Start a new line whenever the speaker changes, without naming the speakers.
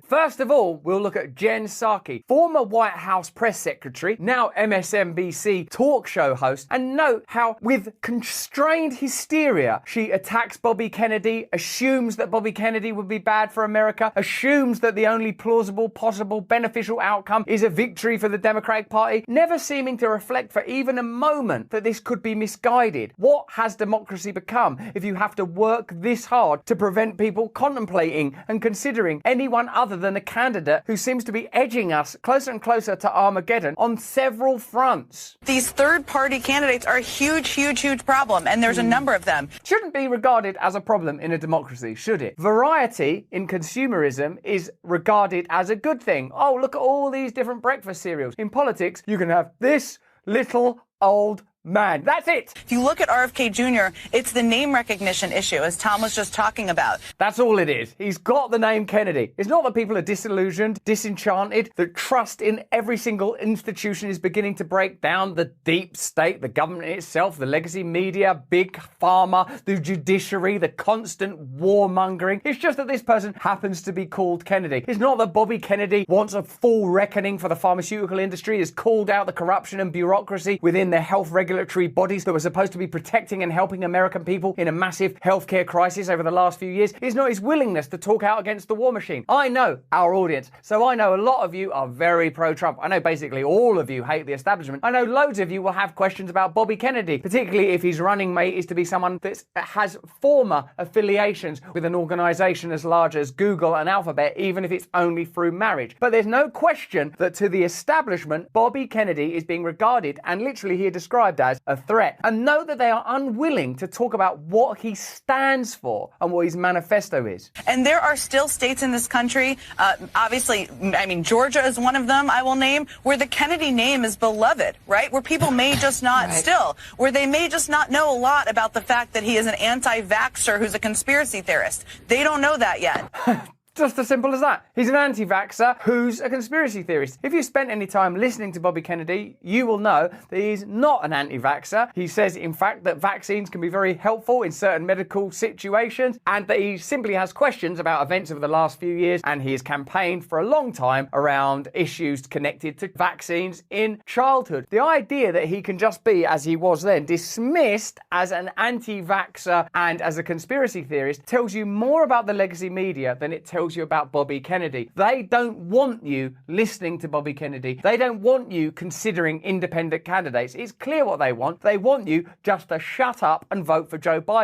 First of all, we'll look at Jen Psaki, former White House press secretary, now MSNBC talk show host, and note how, with constrained hysteria, she attacks Bobby Kennedy, assumes that Bobby Kennedy would be bad for America, assumes that the only plausible, possible, beneficial outcome is a victory for the Democratic Party, never seeming to reflect for even a moment that this could be misguided. What has democracy become if you have to work this hard to prevent people contemplating and considering anyone other than a candidate who seems to be edging us closer and closer to Armageddon on several fronts?
These third-party candidates are a huge problem, and there's a number of them.
Shouldn't be regarded as a problem in a democracy, should it? Variety in consumerism is regarded as a good thing. Oh, look at all these different breakfast cereals. In politics, you can have this little old man. That's it.
If you look at RFK Jr., it's the name recognition issue, as Tom was just talking about.
That's all it is. He's got the name Kennedy. It's not that people are disillusioned, disenchanted, that trust in every single institution is beginning to break down. The deep state, the government itself, the legacy media, big pharma, the judiciary, the constant warmongering. It's just that this person happens to be called Kennedy. It's not that Bobby Kennedy wants a full reckoning for the pharmaceutical industry, has called out the corruption and bureaucracy within the health regulatory bodies that were supposed to be protecting and helping American people in a massive healthcare crisis over the last few years. It's not his willingness to talk out against the war machine. I know our audience, so I know a lot of you are very pro-Trump. I know basically all of you hate the establishment. I know loads of you will have questions about Bobby Kennedy, particularly if his running mate is to be someone that has former affiliations with an organization as large as Google and Alphabet, even if it's only through marriage. But there's no question that to the establishment, Bobby Kennedy is being regarded and literally here described as a threat. And note that they are unwilling to talk about what he stands for and what his manifesto is.
And there are still states in this country, obviously, I mean, Georgia is one of them, I will name, where the Kennedy name is beloved, right? Where people may just not where they may just not know a lot about the fact that he is an anti-vaxxer who's a conspiracy theorist. They don't know that yet.
Just as simple as that. He's an anti-vaxxer who's a conspiracy theorist. If you spent any time listening to Bobby Kennedy, you will know that he's not an anti-vaxxer. He says, in fact, that vaccines can be very helpful in certain medical situations, and that he simply has questions about events over the last few years, and he has campaigned for a long time around issues connected to vaccines in childhood. The idea that he can just be, as he was then, dismissed as an anti-vaxxer and as a conspiracy theorist tells you more about the legacy media than it tells you about Bobby Kennedy. They don't want you listening to Bobby Kennedy. They don't want you considering independent candidates. It's clear what they want. They want you just to shut up and vote for Joe Biden.